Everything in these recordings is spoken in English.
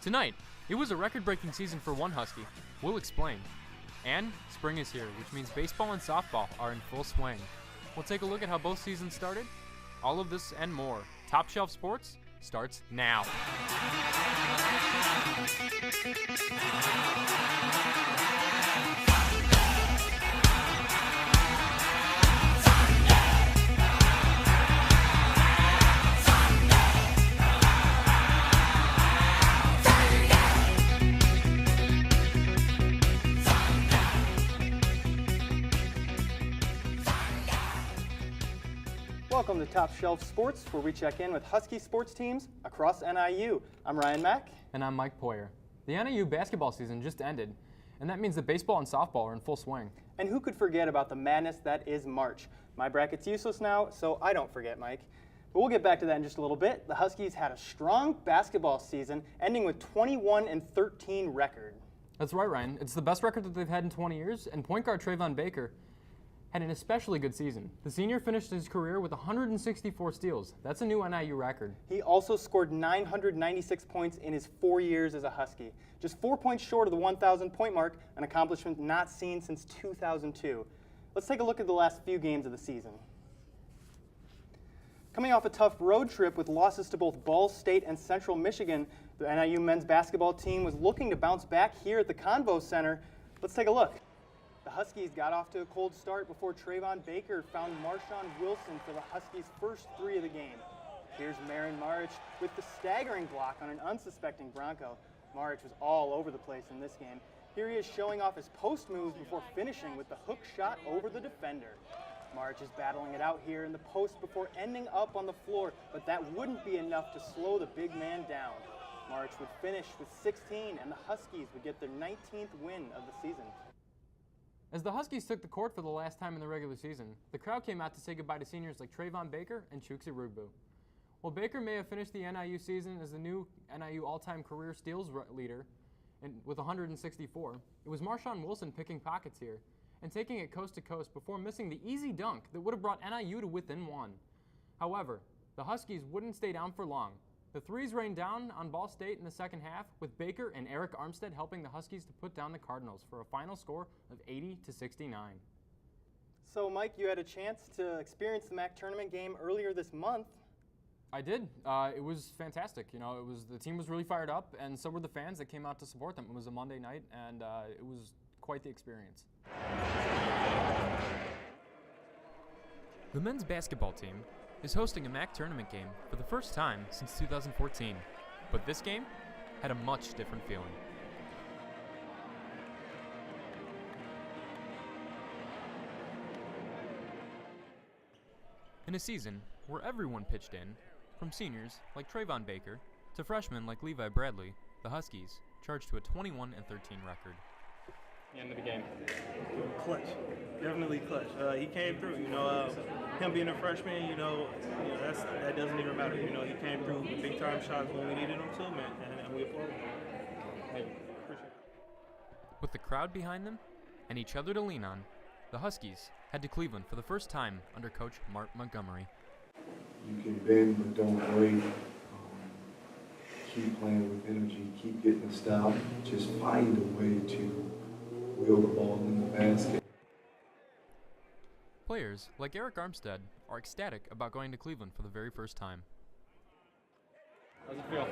Tonight, it was a record-breaking season for one Husky. We'll explain. And spring is here, which means baseball and softball are in full swing. We'll take a look at how both seasons started. All of this and more. Top Shelf Sports starts now. Welcome to Top Shelf Sports, where we check in with Husky sports teams across NIU. I'm Ryan Mack. And I'm Mike Poirier. The NIU basketball season just ended, and that means that baseball and softball are in full swing. And who could forget about the madness that is March? My bracket's useless now, so I don't forget, Mike. But we'll get back to that in just a little bit. The Huskies had a strong basketball season, ending with 21-13 record. That's right, Ryan. It's the best record that they've had in 20 years, and point guard Trayvon Baker had an especially good season. The senior finished his career with 164 steals. That's a new NIU record. He also scored 996 points in his 4 years as a Husky, just 4 points short of the 1,000-point mark, an accomplishment not seen since 2002. Let's take a look at the last few games of the season. Coming off a tough road trip with losses to both Ball State and Central Michigan, the NIU men's basketball team was looking to bounce back here at the Convo Center. Let's take a look. The Huskies got off to a cold start before Trayvon Baker found Marshawn Wilson for the Huskies' first three of the game. Here's Marin Maric with the staggering block on an unsuspecting Bronco. Maric was all over the place in this game. Here he is showing off his post moves before finishing with the hook shot over the defender. Maric is battling it out here in the post before ending up on the floor, but that wouldn't be enough to slow the big man down. Maric would finish with 16, and the Huskies would get their 19th win of the season. As the Huskies took the court for the last time in the regular season, the crowd came out to say goodbye to seniors like Trayvon Baker and Chuks Irugbu. While Baker may have finished the NIU season as the new NIU all-time career steals leader with 164, it was Marshawn Wilson picking pockets here and taking it coast to coast before missing the easy dunk that would have brought NIU to within one. However, the Huskies wouldn't stay down for long. The threes rained down on Ball State in the second half, with Baker and Eric Armstead helping the Huskies to put down the Cardinals for a final score of 80-69. So, Mike, you had a chance to experience the Mack tournament game earlier this month. I did. It was fantastic. You know, the team was really fired up, and so were the fans that came out to support them. It was a Monday night, and it was quite the experience. The men's basketball team is hosting a Mack tournament game for the first time since 2014, but this game had a much different feeling. In a season where everyone pitched in, from seniors like Trayvon Baker to freshmen like Levi Bradley, the Huskies charged to a 21-13 record. The end of the game. Clutch, definitely clutch. He came through. Him being a freshman, that doesn't even matter. He came through with big time shots when we needed him to, man, and we applaud him. Hey, Appreciate it. With the crowd behind them and each other to lean on, the Huskies head to Cleveland for the first time under coach Mark Montgomery. You can bend, but don't break. Keep playing with energy. Keep getting the stop. Just find a way to wheel the ball in the basket. Players like Eric Armstead are ecstatic about going to Cleveland for the very first time. how's it feel?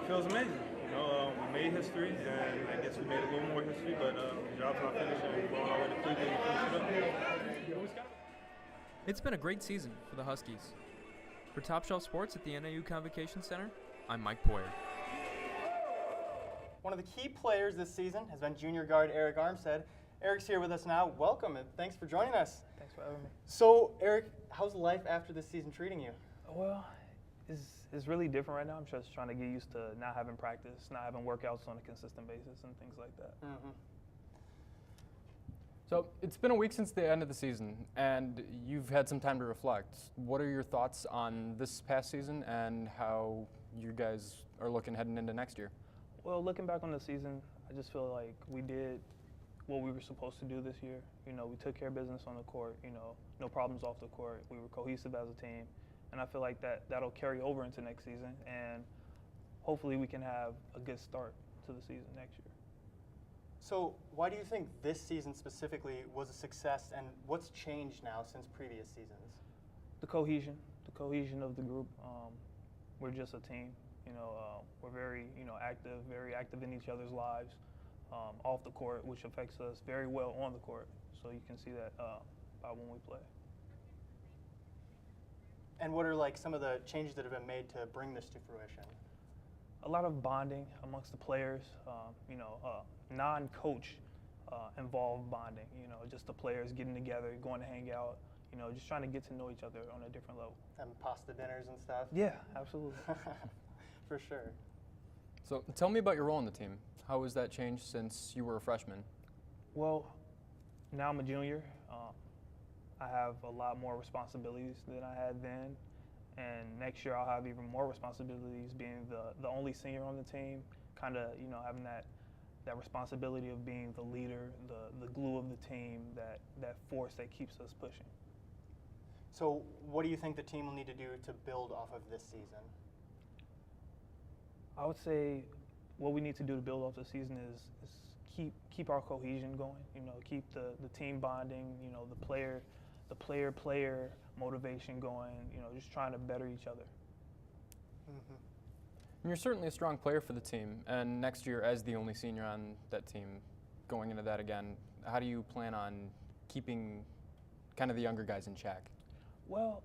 It feels amazing. We made history, and I guess we made a little more history, but the job's not finished, and we're going all the way to Cleveland to finish it up. It's been a great season for the Huskies. For Top Shelf Sports at the NIU Convocation Center, I'm Mike Poirier. One of the key players this season has been junior guard Eric Armstead. Eric's here with us now. Welcome, and thanks for joining us. Thanks for having me. So, Eric, how's life after this season treating you? Well, it's really different right now. I'm just trying to get used to not having practice, not having workouts on a consistent basis, and things like that. Mm-hmm. So it's been a week since the end of the season, and you've had some time to reflect. What are your thoughts on this past season and how you guys are looking heading into next year? Well, looking back on the season, I just feel like we did what we were supposed to do this year. We took care of business on the court. No problems off the court. We were cohesive as a team, and I feel like that'll carry over into next season. And hopefully we can have a good start to the season next year. So why do you think this season specifically was a success, and what's changed now since previous seasons? The cohesion of the group. We're just a team. We're very, very active in each other's lives off the court, which affects us very well on the court. So you can see that by when we play. And what are like some of the changes that have been made to bring this to fruition? A lot of bonding amongst the players, non-coach involved bonding, just the players getting together, going to hang out, just trying to get to know each other on a different level. And pasta dinners and stuff? Yeah, absolutely. For sure. So tell me about your role in the team. How has that changed since you were a freshman? Well, now I'm a junior. I have a lot more responsibilities than I had then. And next year I'll have even more responsibilities, being the only senior on the team, kind of, having that responsibility of being the leader, the glue of the team, that force that keeps us pushing. So what do you think the team will need to do to build off of this season? I would say what we need to do to build off the season is keep our cohesion going, keep the team bonding, the player motivation going, just trying to better each other. Mm-hmm. And you're certainly a strong player for the team, and next year as the only senior on that team, going into that again, how do you plan on keeping kind of the younger guys in check? Well,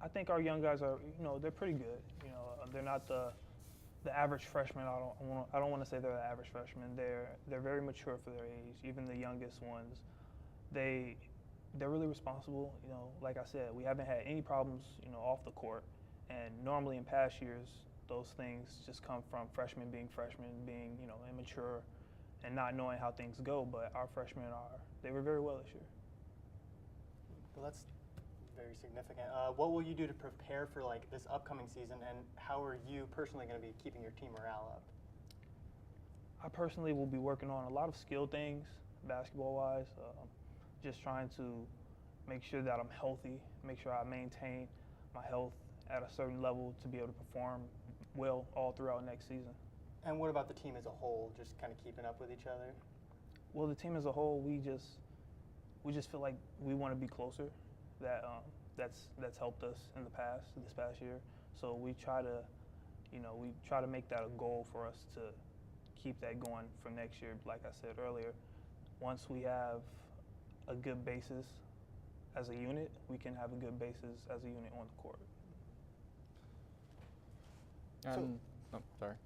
I think our young guys are, they're pretty good. They're not the average freshman. I don't want to say they're the average freshman. They're very mature for their age. Even the youngest ones, they're really responsible. Like I said, we haven't had any problems, off the court. And normally in past years, those things just come from freshmen, being immature, and not knowing how things go. But our freshmen they were very well this year. Well, that's very significant. What will you do to prepare for like this upcoming season, and how are you personally going to be keeping your team morale up? I personally will be working on a lot of skill things, basketball-wise. Just trying to make sure that I'm healthy, make sure I maintain my health at a certain level to be able to perform well all throughout next season. And what about the team as a whole, just kind of keeping up with each other? Well, the team as a whole, we just feel like we want to be closer. That's helped us in this past year. So we try to make that a goal for us to keep that going for next year. Like I said earlier, once we have a good basis as a unit, we can have a good basis as a unit on the court.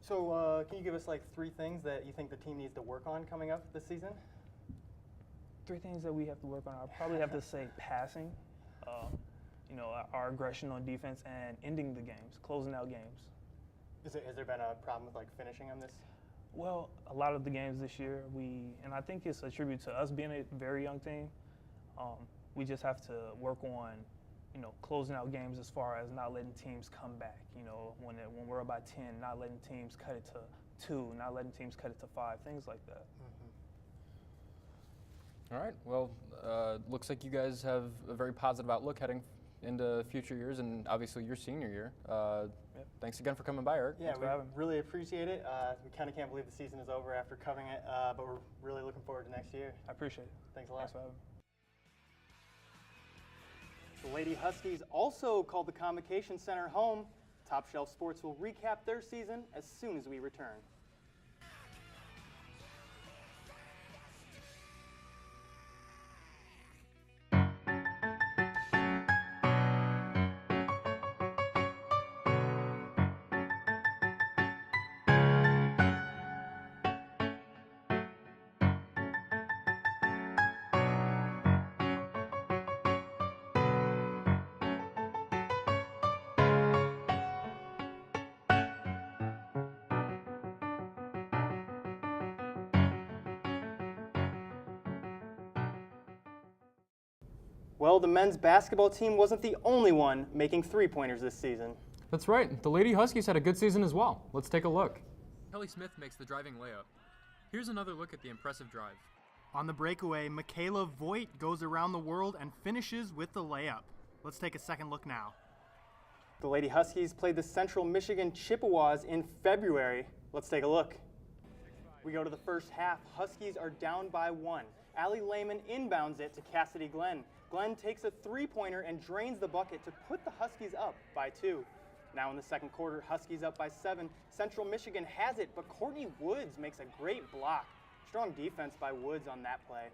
So can you give us like 3 things that you think the team needs to work on coming up this season? 3 things that we have to work on. I'd probably have to say passing, our aggression on defense, and ending the games, closing out games. Has there been a problem with like finishing on this? Well, a lot of the games this year, and I think it's a tribute to us being a very young team. We just have to work on, closing out games as far as not letting teams come back. When we're up by 10, not letting teams cut it to 2, not letting teams cut it to 5, things like that. Mm-hmm. All right. Well, looks like you guys have a very positive outlook heading into future years, and obviously your senior year. Yep. Thanks again for coming by, Eric. Yeah, we really appreciate it. We kind of can't believe the season is over after covering it, but we're really looking forward to next year. I appreciate it. Thanks a lot. Thanks for having me. The Lady Huskies also called the Convocation Center home. Top Shelf Sports will recap their season as soon as we return. Well, the men's basketball team wasn't the only one making three-pointers this season. That's right. The Lady Huskies had a good season as well. Let's take a look. Kelly Smith makes the driving layup. Here's another look at the impressive drive. On the breakaway, Michaela Voigt goes around the world and finishes with the layup. Let's take a second look now. The Lady Huskies played the Central Michigan Chippewas in February. Let's take a look. We go to the first half. Huskies are down by 1. Allie Lehman inbounds it to Cassidy Glenn. Glenn takes a three-pointer and drains the bucket to put the Huskies up by 2. Now in the second quarter, Huskies up by 7. Central Michigan has it, but Courtney Woods makes a great block. Strong defense by Woods on that play.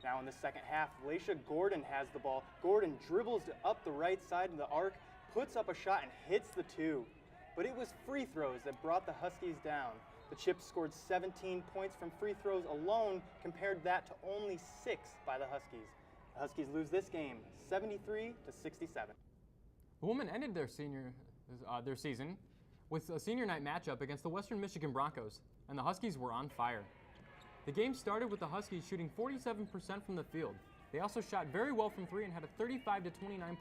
Now in the second half, Laisha Gordon has the ball. Gordon dribbles up the right side of the arc, puts up a shot and hits the 2. But it was free throws that brought the Huskies down. The Chips scored 17 points from free throws alone, compared that to only 6 by the Huskies. The Huskies lose this game 73-67. The women ended their season with a senior night matchup against the Western Michigan Broncos, and the Huskies were on fire. The game started with the Huskies shooting 47% from the field. They also shot very well from 3 and had a 35-29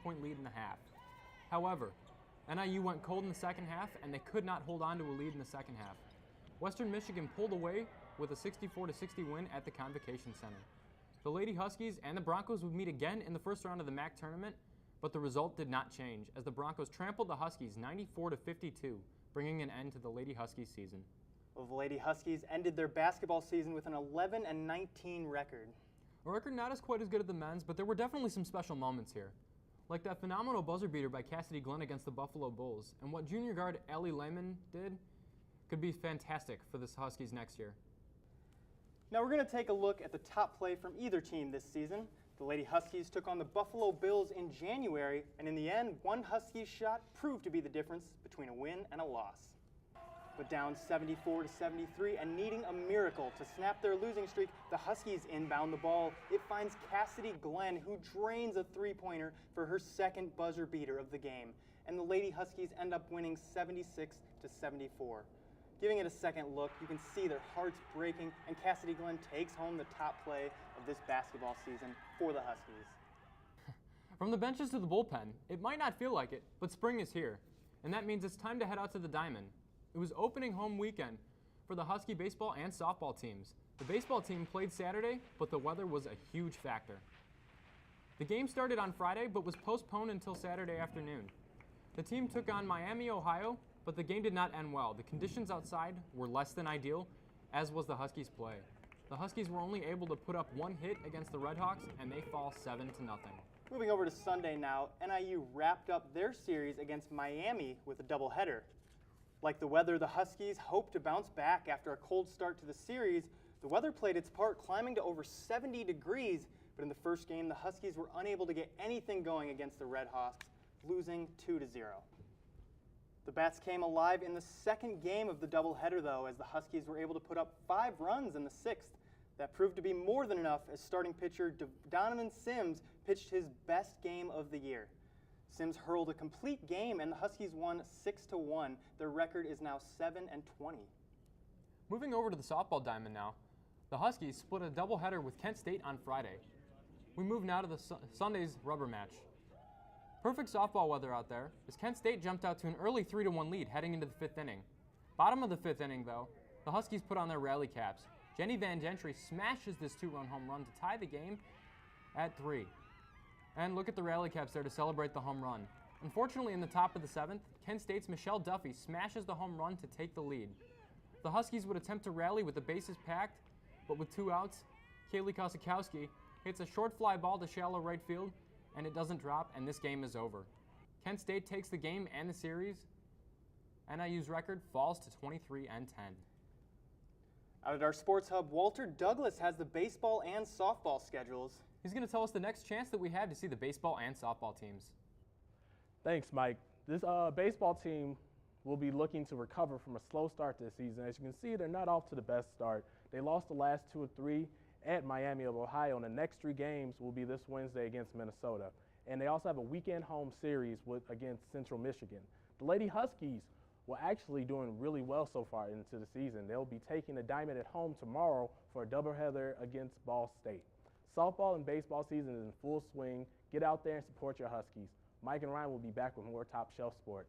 point lead in the half. However, NIU went cold in the second half, and they could not hold on to a lead in the second half. Western Michigan pulled away with a 64-60 win at the Convocation Center. The Lady Huskies and the Broncos would meet again in the first round of the Mack tournament, but the result did not change as the Broncos trampled the Huskies 94-52, bringing an end to the Lady Huskies season. Well, the Lady Huskies ended their basketball season with an 11-19 record. A record not as quite as good as the men's, but there were definitely some special moments here. Like that phenomenal buzzer beater by Cassidy Glenn against the Buffalo Bulls, and what junior guard Allie Lehman did could be fantastic for the Huskies next year. Now we're going to take a look at the top play from either team this season. The Lady Huskies took on the Buffalo Bills in January, and in the end, one Huskies shot proved to be the difference between a win and a loss. But down 74-73 and needing a miracle to snap their losing streak, the Huskies inbound the ball. It finds Cassidy Glenn, who drains a three-pointer for her second buzzer beater of the game. And the Lady Huskies end up winning 76-74. Giving it a second look, you can see their hearts breaking, and Cassidy Glenn takes home the top play of this basketball season for the Huskies. From the benches to the bullpen, it might not feel like it, but spring is here, and that means it's time to head out to the Diamond. It was opening home weekend for the Husky baseball and softball teams. The baseball team played Saturday, but the weather was a huge factor. The game started on Friday, but was postponed until Saturday afternoon. The team took on Miami, Ohio, but the game did not end well. The conditions outside were less than ideal, as was the Huskies' play. The Huskies were only able to put up one hit against the Redhawks, and they fall 7-0. Moving over to Sunday now, NIU wrapped up their series against Miami with a doubleheader. Like the weather, the Huskies hoped to bounce back after a cold start to the series. The weather played its part, climbing to over 70 degrees, but in the first game, the Huskies were unable to get anything going against the Redhawks, losing 2-0. The Bats came alive in the second game of the doubleheader, though, as the Huskies were able to put up 5 runs in the 6th. That proved to be more than enough as starting pitcher Donovan Sims pitched his best game of the year. Sims hurled a complete game, and the Huskies won 6-1. Their record is now 7-20. Moving over to the softball diamond now, the Huskies split a doubleheader with Kent State on Friday. We move now to the Sunday's rubber match. Perfect softball weather out there, as Kent State jumped out to an early 3-1 lead heading into the 5th inning. Bottom of the 5th inning, though, the Huskies put on their rally caps. Jenny Van Gentry smashes this 2-run home run to tie the game at 3. And look at the rally caps there to celebrate the home run. Unfortunately, in the top of the 7th, Kent State's Michelle Duffy smashes the home run to take the lead. The Huskies would attempt to rally with the bases packed, but with 2 outs, Kaylee Kosikowski hits a short fly ball to shallow right field, and it doesn't drop, and this game is over. Kent State takes the game and the series. NIU's record falls to 23-10. Out at our sports hub, Walter Douglas has the baseball and softball schedules. He's going to tell us the next chance that we have to see the baseball and softball teams. Thanks, Mike. This baseball team will be looking to recover from a slow start this season. As you can see, they're not off to the best start. They lost the last 2 of 3 at Miami of Ohio, and the next 3 games will be this Wednesday against Minnesota. And they also have a weekend home series against Central Michigan. The Lady Huskies were actually doing really well so far into the season. They'll be taking the Diamond at home tomorrow for a doubleheader against Ball State. Softball and baseball season is in full swing. Get out there and support your Huskies. Mike and Ryan will be back with more Top Shelf Sports.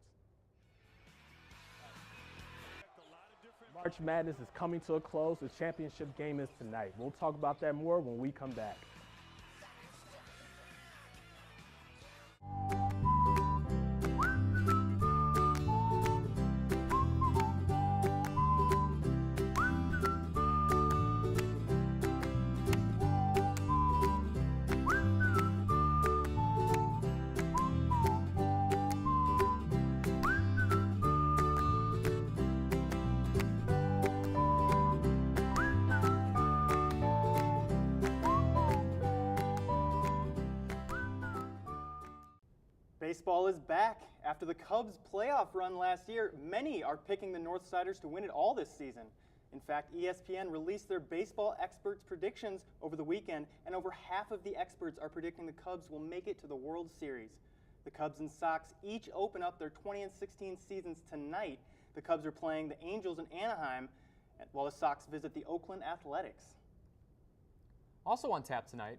March Madness is coming to a close. The championship game is tonight. We'll talk about that more when we come back. Baseball is back. After the Cubs' playoff run last year, many are picking the Northsiders to win it all this season. In fact, ESPN released their baseball experts' predictions over the weekend, and over half of the experts are predicting the Cubs will make it to the World Series. The Cubs and Sox each open up their 2016 seasons tonight. The Cubs are playing the Angels in Anaheim, while the Sox visit the Oakland Athletics. Also on tap tonight,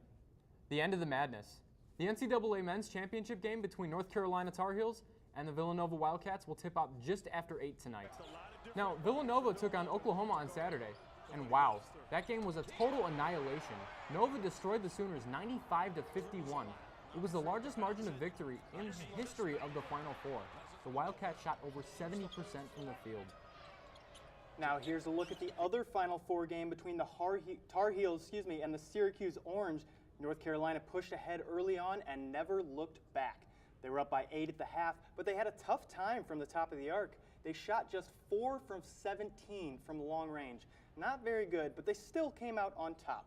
the end of the madness. The NCAA Men's Championship game between North Carolina Tar Heels and the Villanova Wildcats will tip off just after 8 tonight. Now, Villanova took on Oklahoma on Saturday, and wow, that game was a total annihilation. Nova destroyed the Sooners 95-51. It was the largest margin of victory in the history of the Final Four. The Wildcats shot over 70% from the field. Now here's a look at the other Final Four game between the Tar Heels and the Syracuse Orange. North Carolina pushed ahead early on and never looked back. They were up by 8 at the half, but they had a tough time from the top of the arc. They shot just 4 from 17 from long range. Not very good, but they still came out on top.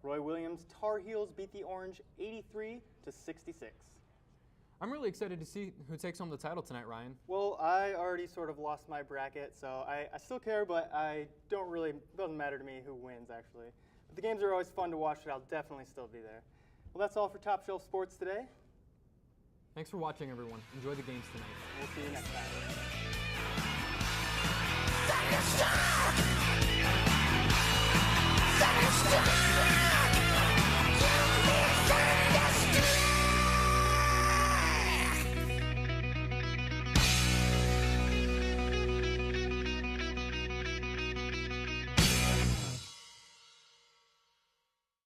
Roy Williams' Tar Heels beat the Orange 83-66. I'm really excited to see who takes home the title tonight, Ryan. Well, I already sort of lost my bracket, so I still care, but it doesn't matter to me who wins, actually. But the games are always fun to watch, and I'll definitely still be there. Well, that's all for Top Shelf Sports today. Thanks for watching, everyone. Enjoy the games tonight. We'll see you next time.